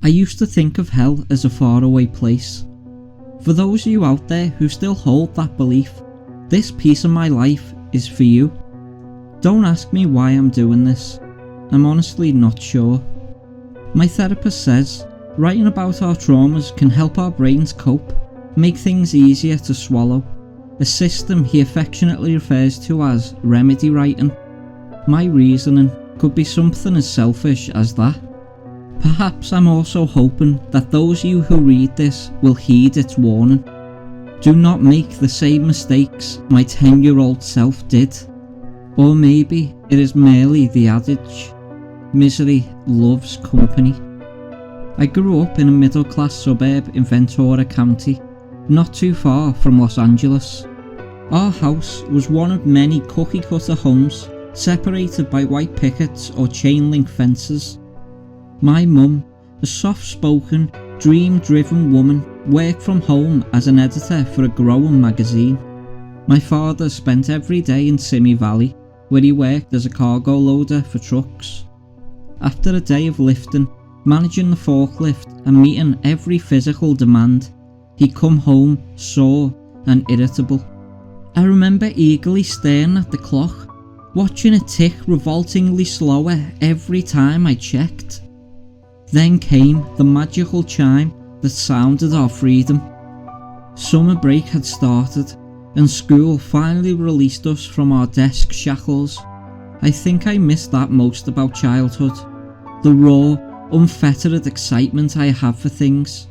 I used to think of hell as a faraway place. For those of you out there who still hold that belief, this piece of my life is for you. Don't ask me why I'm doing this. I'm honestly not sure. My therapist says writing about our traumas can help our brains cope, make things easier to swallow, a system he affectionately refers to as remedy writing. My reasoning could be something as selfish as that. Perhaps I'm also hoping that those of you who read this will heed its warning. Do not make the same mistakes my 10-year-old self did. Or maybe it is merely the adage, misery loves company. I grew up in a middle-class suburb in Ventura County, not too far from Los Angeles. Our house was one of many cookie-cutter homes separated by white pickets or chain-link fences. My mum, a soft-spoken, dream-driven woman, worked from home as an editor for a growing magazine. My father spent every day in Simi Valley, where he worked as a cargo loader for trucks. After a day of lifting, managing the forklift and meeting every physical demand, he'd come home sore and irritable. I remember eagerly staring at the clock, watching it tick revoltingly slower every time I checked. Then came the magical chime that sounded our freedom. Summer break had started, and school finally released us from our desk shackles. I think I missed that most about childhood, the raw, unfettered excitement I have for things.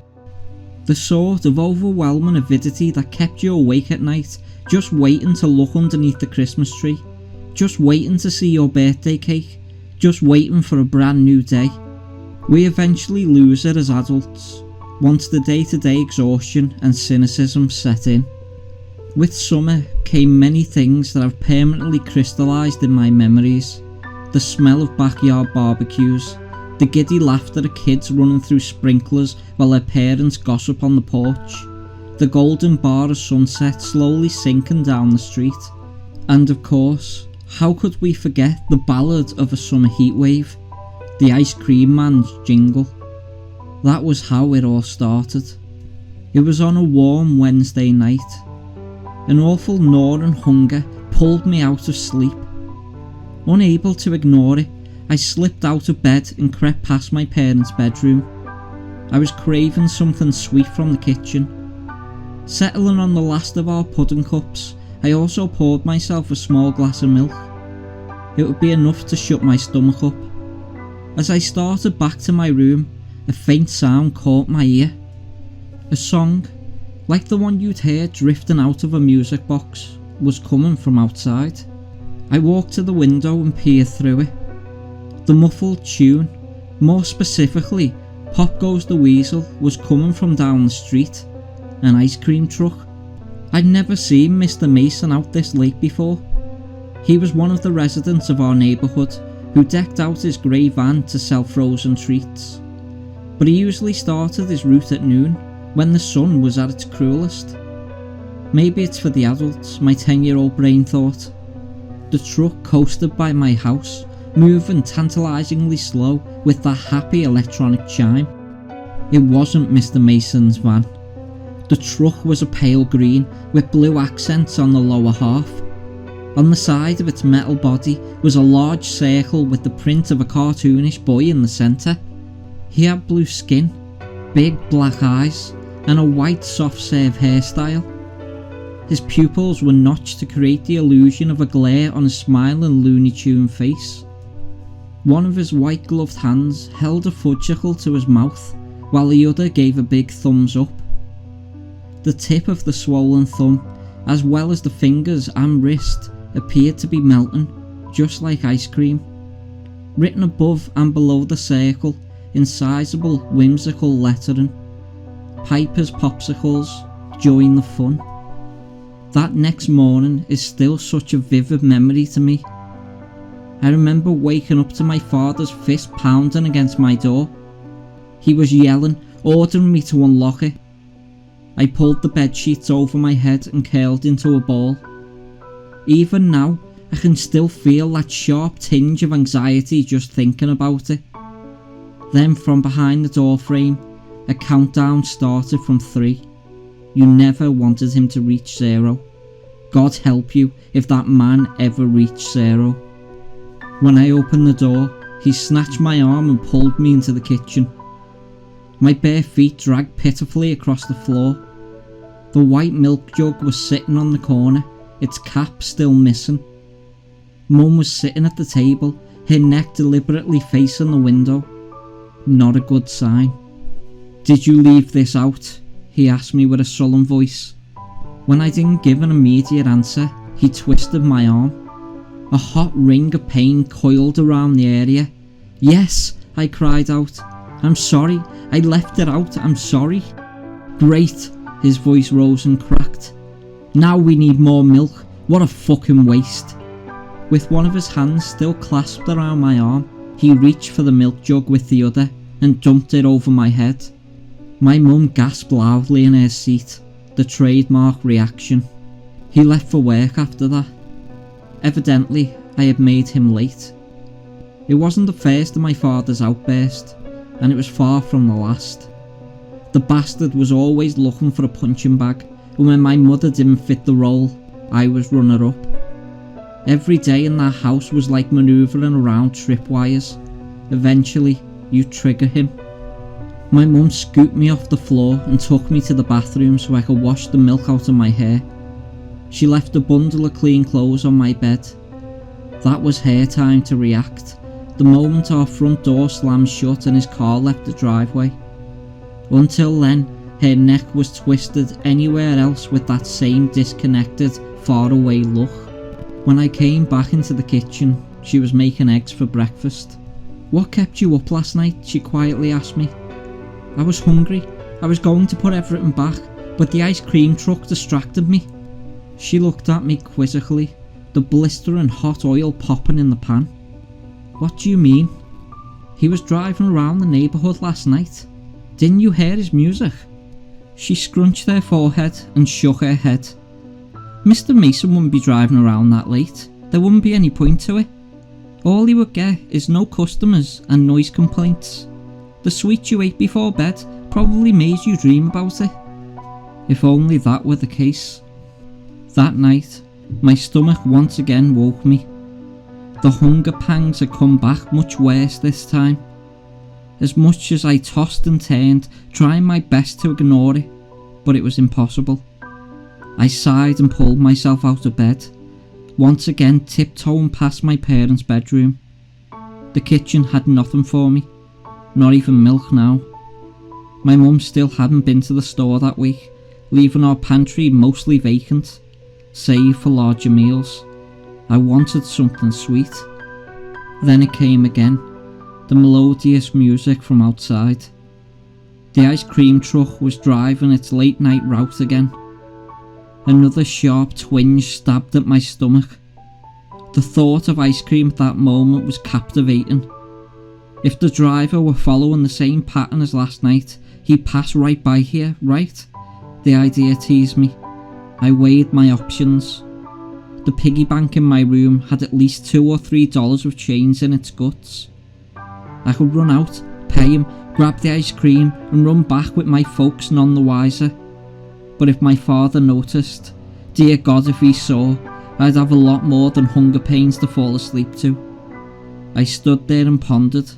The sort of overwhelming avidity that kept you awake at night, just waiting to look underneath the Christmas tree, just waiting to see your birthday cake, just waiting for a brand new day. We eventually lose it as adults, once the day-to-day exhaustion and cynicism set in. With summer came many things that have permanently crystallised in my memories. The smell of backyard barbecues, the giddy laughter of kids running through sprinklers while their parents gossip on the porch, the golden bar of sunset slowly sinking down the street. And of course, how could we forget the ballad of a summer heatwave, the ice cream man's jingle. That was how it all started. It was on a warm Wednesday night. An awful gnawing hunger pulled me out of sleep. Unable to ignore it, I slipped out of bed and crept past my parents' bedroom. I was craving something sweet from the kitchen. Settling on the last of our pudding cups, I also poured myself a small glass of milk. It would be enough to shut my stomach up. As I started back to my room, a faint sound caught my ear. A song, like the one you'd hear drifting out of a music box, was coming from outside. I walked to the window and peered through it. The muffled tune, more specifically, Pop Goes the Weasel, was coming from down the street, an ice cream truck. I'd never seen Mr. Mason out this late before. He was one of the residents of our neighbourhood who decked out his grey van to sell frozen treats. But he usually started his route at noon, when the sun was at its cruelest. Maybe it's for the adults, my 10-year-old brain thought. The truck coasted by my house, moving tantalisingly slow with that happy electronic chime. It wasn't Mr. Mason's van. The truck was a pale green with blue accents on the lower half. On the side of its metal body was a large circle with the print of a cartoonish boy in the centre. He had blue skin, big black eyes, and a white soft-serve hairstyle. His pupils were notched to create the illusion of a glare on a smiling Looney Tune face. One of his white-gloved hands held a fudgicle to his mouth, while the other gave a big thumbs up. The tip of the swollen thumb, as well as the fingers and wrist, appeared to be melting, just like ice cream. Written above and below the circle, in sizable, whimsical lettering, Piper's Popsicles, join the fun. That next morning is still such a vivid memory to me. I remember waking up to my father's fist pounding against my door. He was yelling, ordering me to unlock it. I pulled the bed sheets over my head and curled into a ball. Even now, I can still feel that sharp tinge of anxiety just thinking about it. Then from behind the door frame, a countdown started from 3. You never wanted him to reach 0. God help you if that man ever reached 0. When I opened the door, he snatched my arm and pulled me into the kitchen. My bare feet dragged pitifully across the floor. The white milk jug was sitting on the corner, its cap still missing. Mum was sitting at the table, her neck deliberately facing the window. Not a good sign. "Did you leave this out?" he asked me with a sullen voice. When I didn't give an immediate answer, he twisted my arm. A hot ring of pain coiled around the area. "Yes," I cried out. "I'm sorry. I left it out. I'm sorry." "Great." His voice rose and cracked. "Now we need more milk. What a fucking waste." With one of his hands still clasped around my arm, he reached for the milk jug with the other and dumped it over my head. My mum gasped loudly in her seat, the trademark reaction. He left for work after that. Evidently, I had made him late. It wasn't the first of my father's outburst, and it was far from the last. The bastard was always looking for a punching bag, and when my mother didn't fit the role, I was runner-up. Every day in that house was like manoeuvring around tripwires. Eventually, you trigger him. My mum scooped me off the floor and took me to the bathroom so I could wash the milk out of my hair. She left a bundle of clean clothes on my bed. That was her time to react, the moment our front door slammed shut and his car left the driveway. Until then, her neck was twisted anywhere else with that same disconnected, faraway look. When I came back into the kitchen, she was making eggs for breakfast. "What kept you up last night?" she quietly asked me. "I was hungry. I was going to put everything back, but the ice cream truck distracted me." She looked at me quizzically, the blistering hot oil popping in the pan. "What do you mean?" "He was driving around the neighbourhood last night. Didn't you hear his music?" She scrunched her forehead and shook her head. "Mr. Mason wouldn't be driving around that late. There wouldn't be any point to it. All he would get is no customers and noise complaints. The sweets you ate before bed probably made you dream about it." If only that were the case. That night, my stomach once again woke me. The hunger pangs had come back much worse this time. As much as I tossed and turned, trying my best to ignore it, but it was impossible. I sighed and pulled myself out of bed, once again tiptoeing past my parents' bedroom. The kitchen had nothing for me, not even milk now. My mum still hadn't been to the store that week, leaving our pantry mostly vacant, save for larger meals. I wanted something sweet. Then it came again, the melodious music from outside. The ice cream truck was driving its late night route again. Another sharp twinge stabbed at my stomach. The thought of ice cream at that moment was captivating. If the driver were following the same pattern as last night, he'd pass right by here, right? The idea teased me. I weighed my options. The piggy bank in my room had at least $2 or $3 of change in its guts. I could run out, pay him, grab the ice cream and run back with my folks none the wiser. But if my father noticed, dear God, if he saw, I'd have a lot more than hunger pains to fall asleep to. I stood there and pondered.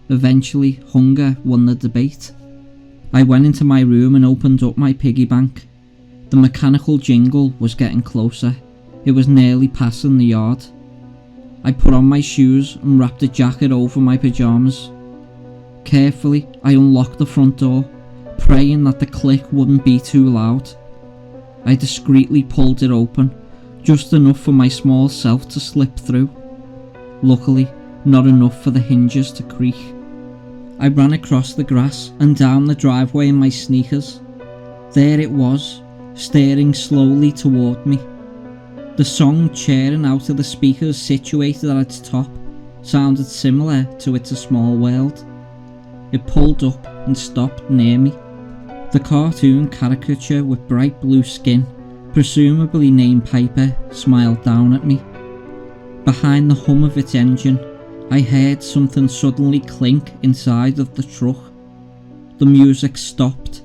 Eventually, hunger won the debate. I went into my room and opened up my piggy bank. The mechanical jingle was getting closer. It was nearly passing the yard. I put on my shoes and wrapped a jacket over my pyjamas. Carefully, I unlocked the front door, praying that the click wouldn't be too loud. I discreetly pulled it open, just enough for my small self to slip through. Luckily, not enough for the hinges to creak. I ran across the grass and down the driveway in my sneakers. There it was, staring slowly toward me. The song cheering out of the speakers situated at its top sounded similar to It's a Small World. It pulled up and stopped near me. The cartoon caricature with bright blue skin, presumably named Piper, smiled down at me. Behind the hum of its engine, I heard something suddenly clink inside of the truck. The music stopped,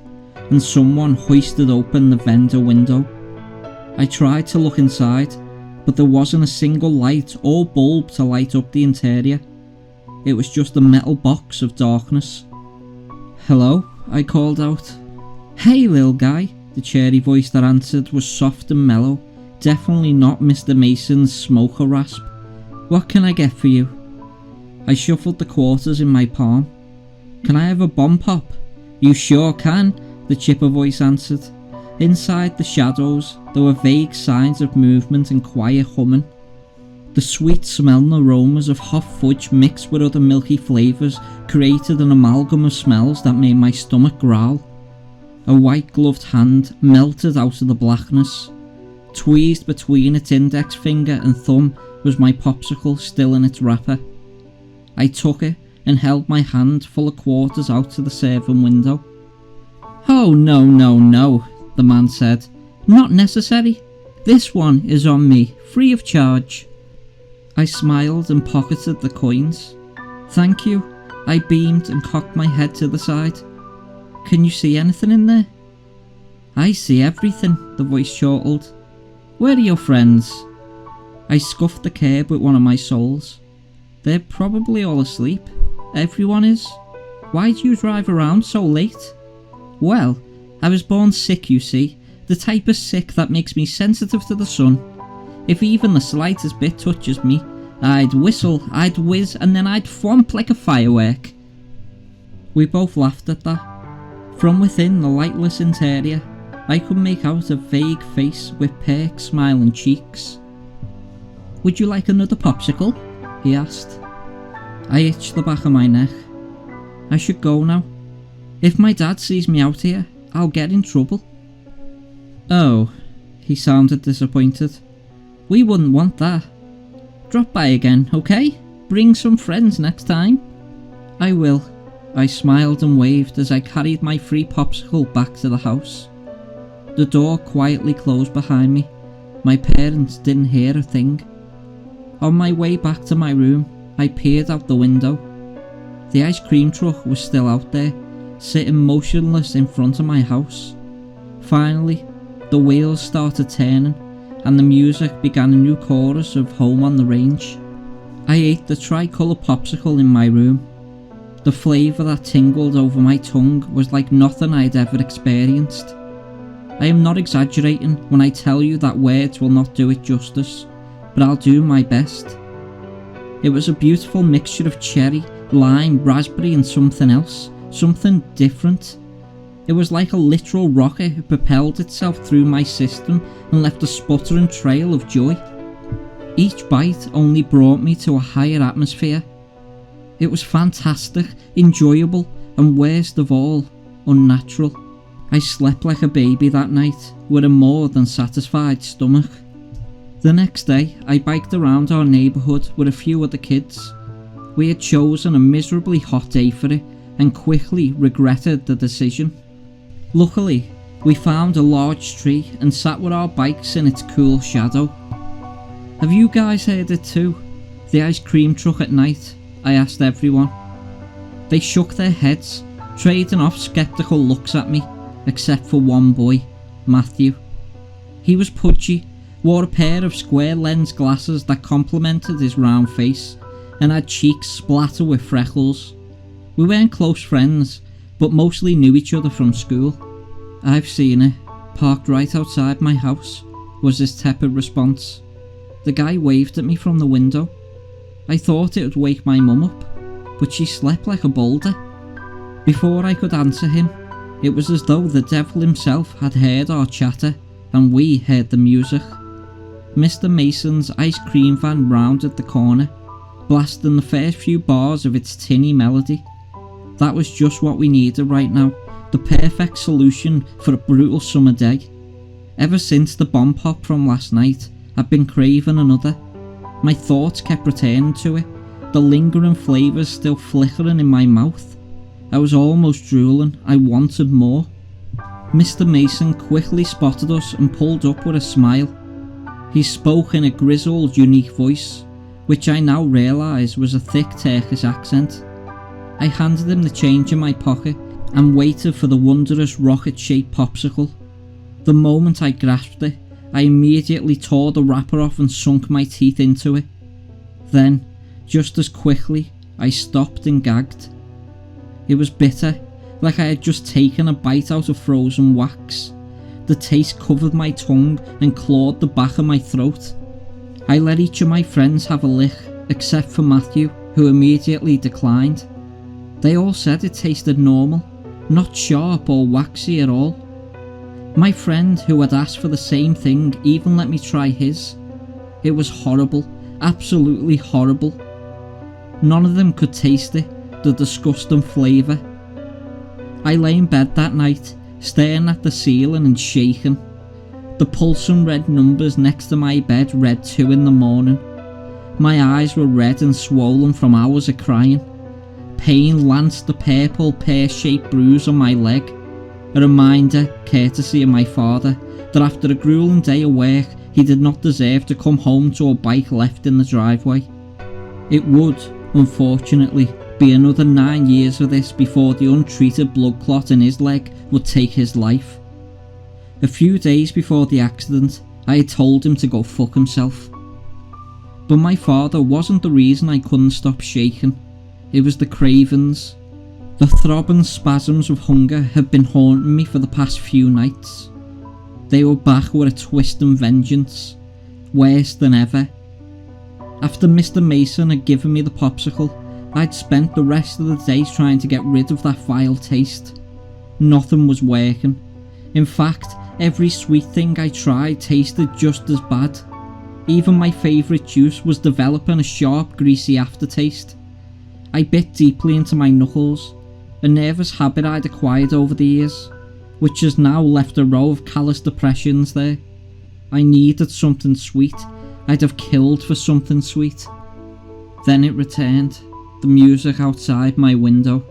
and someone hoisted open the vendor window. I tried to look inside, but there wasn't a single light or bulb to light up the interior. It was just a metal box of darkness. "Hello?" I called out. "Hey, little guy." The cheery voice that answered was soft and mellow, definitely not Mr. Mason's smoker rasp. "What can I get for you?" I shuffled the quarters in my palm. "Can I have a bomb pop?" "You sure can," the chipper voice answered. Inside the shadows, there were vague signs of movement and quiet humming. The sweet smelling aromas of hot fudge mixed with other milky flavours created an amalgam of smells that made my stomach growl. A white gloved hand melted out of the blackness. Tweezed between its index finger and thumb was my popsicle still in its wrapper. I took it and held my hand full of quarters out to the serving window. "Oh no, the man said. "Not necessary. This one is on me, free of charge." I smiled and pocketed the coins. "Thank you," I beamed and cocked my head to the side. "Can you see anything in there?" "I see everything," the voice chortled. "Where are your friends?" I scuffed the curb with one of my soles. "They're probably all asleep. Everyone is. Why do you drive around so late?" "Well, I was born sick, you see, the type of sick that makes me sensitive to the sun. If even the slightest bit touches me, I'd whistle, I'd whiz, and then I'd thwomp like a firework." We both laughed at that. From within the lightless interior, I could make out a vague face with perky smiling cheeks. "Would you like another popsicle?" he asked. I itched the back of my neck. I should go now. If my dad sees me out here, I'll get in trouble. "Oh," he sounded disappointed. "We wouldn't want that. Drop by again, okay? Bring some friends next time." "I will." I smiled and waved as I carried my free popsicle back to the house. The door quietly closed behind me. My parents didn't hear a thing. On my way back to my room, I peered out the window. The ice cream truck was still out there, sitting motionless in front of my house. Finally, the wheels started turning, and the music began a new chorus of Home on the Range. I ate the tricolour popsicle in my room. The flavour that tingled over my tongue was like nothing I'd ever experienced. I am not exaggerating when I tell you that words will not do it justice, but I'll do my best. It was a beautiful mixture of cherry, lime, raspberry and something else, something different. It was like a literal rocket propelled itself through my system and left a sputtering trail of joy. Each bite only brought me to a higher atmosphere. It was fantastic, enjoyable, and worst of all, unnatural. I slept like a baby that night, with a more than satisfied stomach. The next day, I biked around our neighbourhood with a few other kids. We had chosen a miserably hot day for it, and quickly regretted the decision. Luckily, we found a large tree and sat with our bikes in its cool shadow. "Have you guys heard it too? The ice cream truck at night?" I asked everyone. They shook their heads, trading off sceptical looks at me, except for one boy, Matthew. He was pudgy, wore a pair of square lens glasses that complemented his round face, and had cheeks splattered with freckles. We weren't close friends, but mostly knew each other from school. "I've seen it, parked right outside my house," was his tepid response. The guy waved at me from the window. I thought it would wake my mum up, but she slept like a boulder. Before I could answer him, it was as though the devil himself had heard our chatter, and we heard the music. Mr. Mason's ice cream van rounded the corner, blasting the first few bars of its tinny melody. That was just what we needed right now, the perfect solution for a brutal summer day. Ever since the bomb pop from last night, I'd been craving another. My thoughts kept returning to it, the lingering flavours still flickering in my mouth. I was almost drooling, I wanted more. Mr. Mason quickly spotted us and pulled up with a smile. He spoke in a grizzled, unique voice, which I now realise was a thick Turkish accent. I handed him the change in my pocket and waited for the wondrous rocket-shaped popsicle. The moment I grasped it, I immediately tore the wrapper off and sunk my teeth into it. Then, just as quickly, I stopped and gagged. It was bitter, like I had just taken a bite out of frozen wax. The taste covered my tongue and clawed the back of my throat. I let each of my friends have a lick, except for Matthew, who immediately declined. They all said it tasted normal, not sharp or waxy at all. My friend, who had asked for the same thing, even let me try his. It was horrible, absolutely horrible. None of them could taste it, the disgusting flavour. I lay in bed that night, staring at the ceiling and shaking. The pulsing red numbers next to my bed read 2 in the morning. My eyes were red and swollen from hours of crying. Pain lanced the purple pear-shaped bruise on my leg. A reminder, courtesy of my father, that after a grueling day of work, he did not deserve to come home to a bike left in the driveway. It would, unfortunately, be another 9 years of this before the untreated blood clot in his leg would take his life. A few days before the accident, I had told him to go fuck himself. But my father wasn't the reason I couldn't stop shaking. It was the cravings. The throbbing spasms of hunger had been haunting me for the past few nights. They were back with a twist and vengeance, worse than ever. After Mr. Mason had given me the popsicle, I'd spent the rest of the day trying to get rid of that vile taste. Nothing was working. In fact, every sweet thing I tried tasted just as bad. Even my favourite juice was developing a sharp, greasy aftertaste. I bit deeply into my knuckles, a nervous habit I'd acquired over the years, which has now left a row of callous depressions there. I needed something sweet. I'd have killed for something sweet. Then it returned, the music outside my window.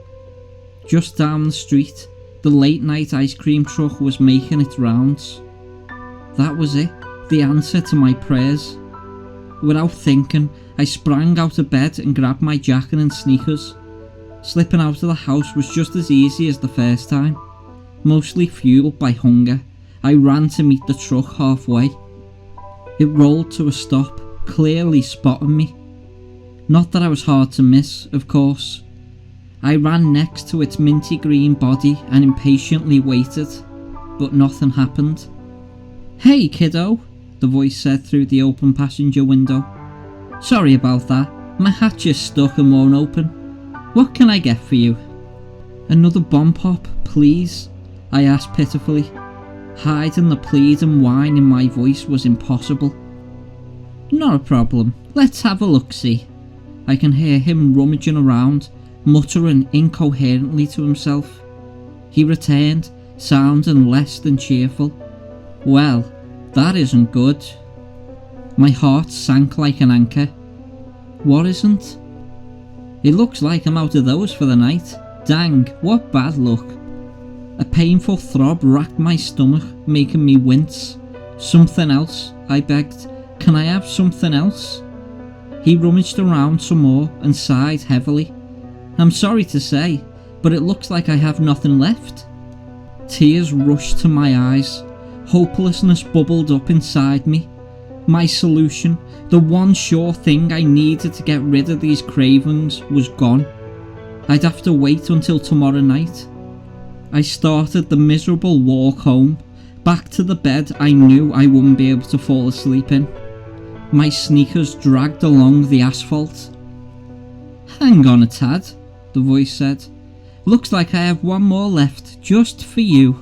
Just down the street, the late-night ice cream truck was making its rounds. That was it, the answer to my prayers. Without thinking, I sprang out of bed and grabbed my jacket and sneakers. Slipping out of the house was just as easy as the first time. Mostly fueled by hunger, I ran to meet the truck halfway. It rolled to a stop, clearly spotting me. Not that I was hard to miss, of course. I ran next to its minty green body and impatiently waited, but nothing happened. "Hey kiddo," the voice said through the open passenger window. "Sorry about that, my hatch is stuck and won't open. What can I get for you?" "Another bomb pop, please," I asked pitifully. Hiding the plead and whine in my voice was impossible. "Not a problem, let's have a look-see." I can hear him rummaging around, muttering incoherently to himself. He returned, sounding less than cheerful. "Well, that isn't good." My heart sank like an anchor. "What isn't?" "It looks like I'm out of those for the night. Dang, what bad luck." A painful throb racked my stomach, making me wince. "Something else," I begged. "Can I have something else?" He rummaged around some more and sighed heavily. "I'm sorry to say, but it looks like I have nothing left." Tears rushed to my eyes. Hopelessness bubbled up inside me. My solution, the one sure thing I needed to get rid of these cravings, was gone. I'd have to wait until tomorrow night. I started the miserable walk home, back to the bed I knew I wouldn't be able to fall asleep in. My sneakers dragged along the asphalt. "Hang on a tad," the voice said. "Looks like I have one more left, just for you."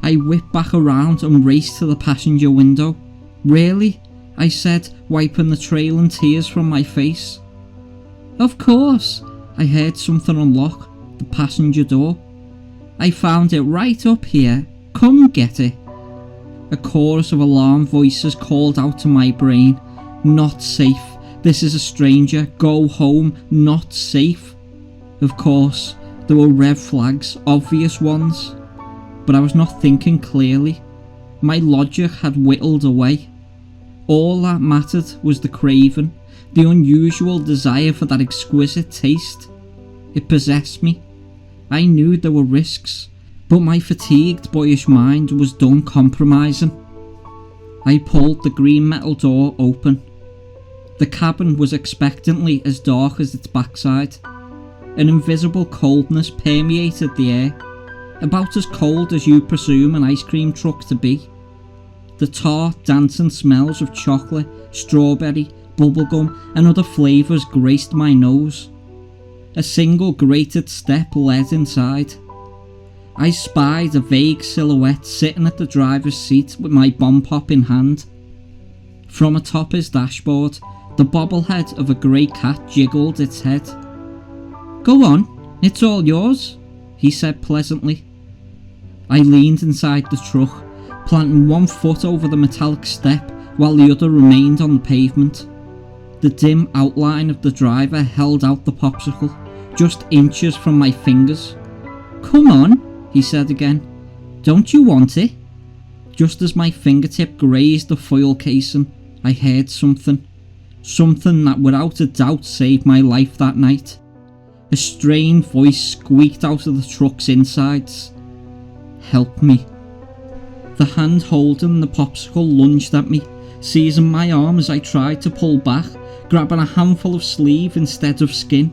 I whipped back around and raced to the passenger window. "Really?" I said, wiping the trailing tears from my face. "Of course." I heard something unlock the passenger door. "I found it right up here. Come get it." A chorus of alarm voices called out to my brain. "Not safe. This is a stranger. Go home. Not safe." Of course, there were red flags, obvious ones. But I was not thinking clearly. My logic had whittled away. All that mattered was the craving, The unusual desire for that exquisite taste. It possessed me. I knew there were risks, but my fatigued boyish mind was done compromising. I pulled the green metal door open. The cabin was expectantly as dark as its backside. An invisible coldness permeated the air, about as cold as you presume an ice cream truck to be. The tart, dancing smells of chocolate, strawberry, bubblegum and other flavours graced my nose. A single grated step led inside. I spied a vague silhouette sitting at the driver's seat with my bomb pop in hand. From atop his dashboard, the bobblehead of a grey cat jiggled its head. "Go on, it's all yours," he said pleasantly. I leaned inside the truck, planting one foot over the metallic step while the other remained on the pavement. The dim outline of the driver held out the popsicle, just inches from my fingers. "Come on," he said again. "Don't you want it?" Just as my fingertip grazed the foil casing, I heard something. Something that without a doubt saved my life that night. A strained voice squeaked out of the truck's insides. "Help me." The hand holding the popsicle lunged at me, seizing my arm as I tried to pull back, grabbing a handful of sleeve instead of skin.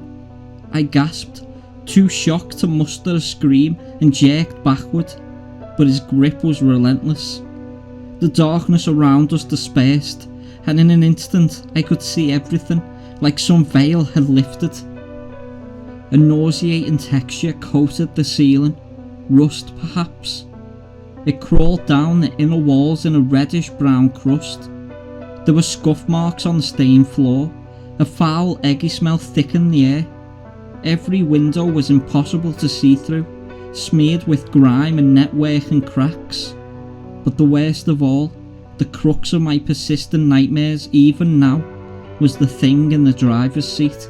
I gasped, too shocked to muster a scream, and jerked backward, but his grip was relentless. The darkness around us dispersed, and in an instant I could see everything, like some veil had lifted. A nauseating texture coated the ceiling, rust perhaps. It crawled down the inner walls in a reddish-brown crust. There were scuff marks on the stained floor, a foul eggy smell thickened the air. Every window was impossible to see through, smeared with grime and network and cracks. But the worst of all, the crux of my persistent nightmares even now, was the thing in the driver's seat.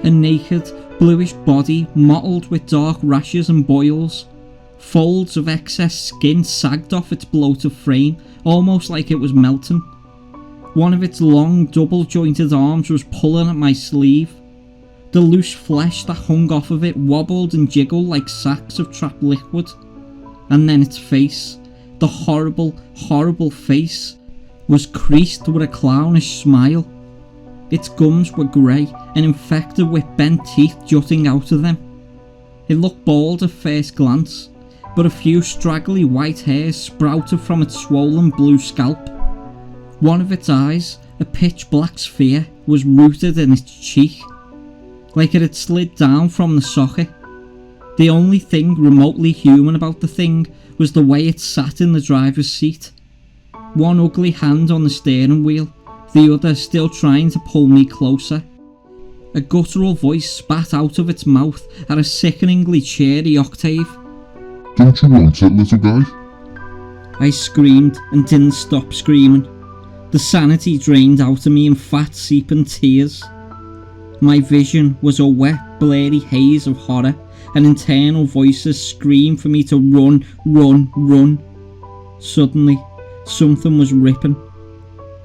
A naked, bluish body mottled with dark rashes and boils. Folds of excess skin sagged off its bloated frame, almost like it was melting. One of its long, double-jointed arms was pulling at my sleeve. The loose flesh that hung off of it wobbled and jiggled like sacks of trapped liquid. And then its face, the horrible, horrible face, was creased with a clownish smile. Its gums were grey and infected with bent teeth jutting out of them. It looked bald at first glance, but a few straggly white hairs sprouted from its swollen blue scalp. One of its eyes, a pitch-black sphere, was rooted in its cheek, like it had slid down from the socket. The only thing remotely human about the thing was the way it sat in the driver's seat. One ugly hand on the steering wheel, the other still trying to pull me closer. A guttural voice spat out of its mouth at a sickeningly cheery octave. "Don't you want it, little guy?" I screamed and didn't stop screaming. The sanity drained out of me in fat seeping tears. My vision was a wet, blurry haze of horror, and internal voices screamed for me to run, run, run. Suddenly, something was ripping.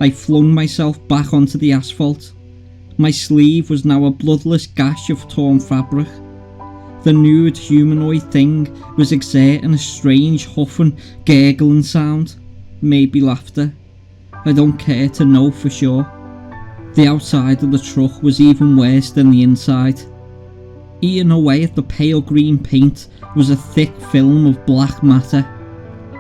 I flung myself back onto the asphalt. My sleeve was now a bloodless gash of torn fabric. The nude humanoid thing was exerting a strange huffing, gurgling sound. Maybe laughter. I don't care to know for sure. The outside of the truck was even worse than the inside. Eating away at the pale green paint was a thick film of black matter.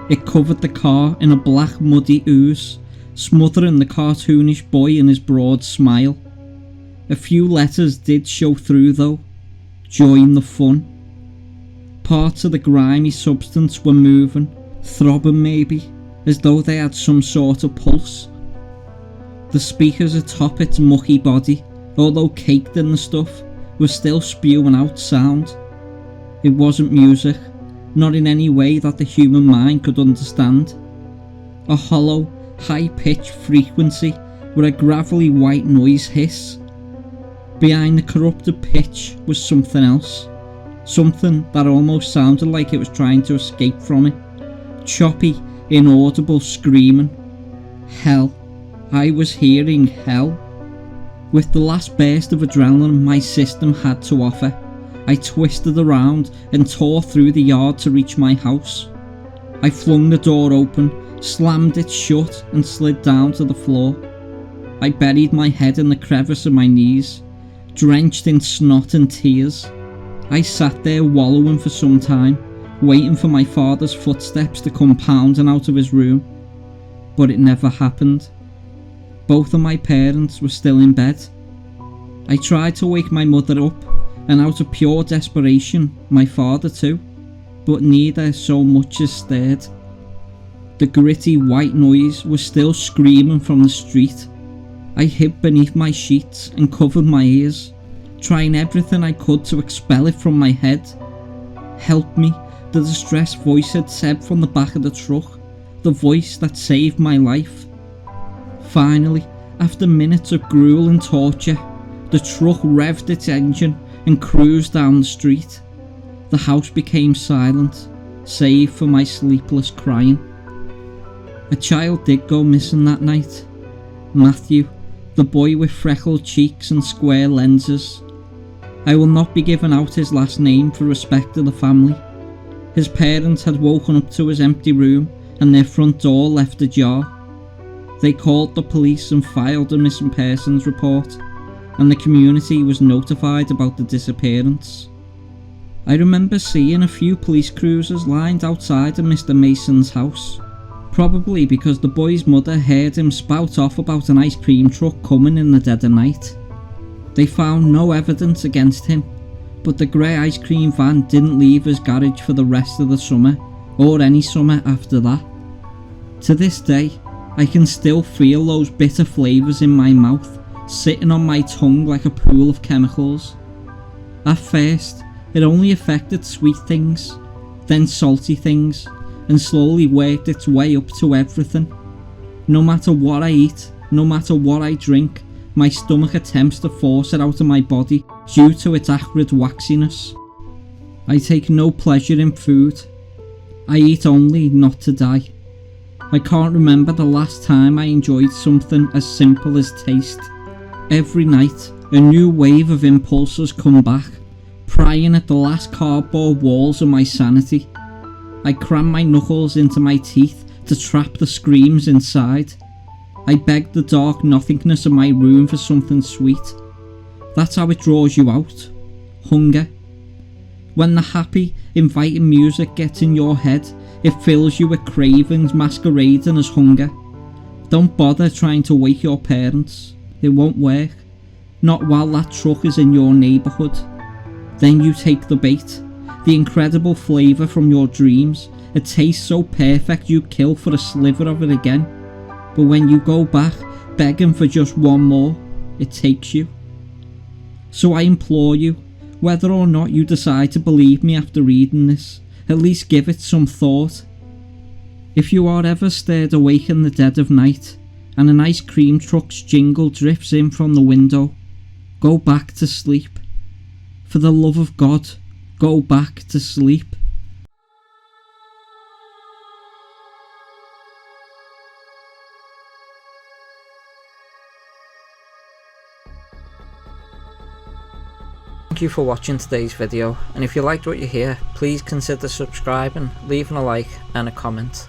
It covered the car in a black muddy ooze, smothering the cartoonish boy in his broad smile. A few letters did show through though. Join the fun. Parts of the grimy substance were moving, throbbing maybe, as though they had some sort of pulse. The speakers atop its mucky body, although caked in the stuff, were still spewing out sound. It wasn't music, not in any way that the human mind could understand. A hollow, high-pitched frequency with a gravelly white noise hiss. Behind the corrupted pitch was something else, something that almost sounded like it was trying to escape from it. Choppy, inaudible screaming. Hell. I was hearing hell. With the last burst of adrenaline my system had to offer, I twisted around and tore through the yard to reach my house. I flung the door open, slammed it shut and slid down to the floor. I buried my head in the crevice of my knees, drenched in snot and tears. I sat there wallowing for some time, waiting for my father's footsteps to come pounding out of his room. But it never happened. Both of my parents were still in bed. I tried to wake my mother up, and out of pure desperation, my father too, but neither so much as stirred. The gritty white noise was still screaming from the street. I hid beneath my sheets and covered my ears, trying everything I could to expel it from my head. "Help me," the distressed voice had said from the back of the truck, the voice that saved my life. Finally, after minutes of grueling torture, the truck revved its engine and cruised down the street. The house became silent, save for my sleepless crying. A child did go missing that night. Matthew, the boy with freckled cheeks and square lenses. I will not be giving out his last name for respect of the family. His parents had woken up to his empty room and their front door left ajar. They called the police and filed a missing persons report, and the community was notified about the disappearance. I remember seeing a few police cruisers lined outside of Mr. Mason's house, probably because the boy's mother heard him spout off about an ice cream truck coming in the dead of night. They found no evidence against him, but the grey ice cream van didn't leave his garage for the rest of the summer, or any summer after that. To this day, I can still feel those bitter flavours in my mouth, sitting on my tongue like a pool of chemicals. At first, it only affected sweet things, then salty things, and slowly worked its way up to everything. No matter what I eat, no matter what I drink, my stomach attempts to force it out of my body due to its acrid waxiness. I take no pleasure in food. I eat only not to die. I can't remember the last time I enjoyed something as simple as taste. Every night, a new wave of impulses come back, prying at the last cardboard walls of my sanity. I cram my knuckles into my teeth to trap the screams inside. I beg the dark nothingness of my room for something sweet. That's how it draws you out. Hunger. When the happy, inviting music gets in your head, it fills you with cravings masquerading as hunger. Don't bother trying to wake your parents. It won't work. Not while that truck is in your neighbourhood. Then you take the bait. The incredible flavour from your dreams. A taste so perfect you kill for a sliver of it again. But when you go back, begging for just one more, it takes you. So I implore you, whether or not you decide to believe me after reading this, at least give it some thought. If you are ever stirred awake in the dead of night, and an ice cream truck's jingle drifts in from the window, go back to sleep. For the love of God, go back to sleep. Thank you for watching today's video, and if you liked what you hear, please consider subscribing, leaving a like and a comment.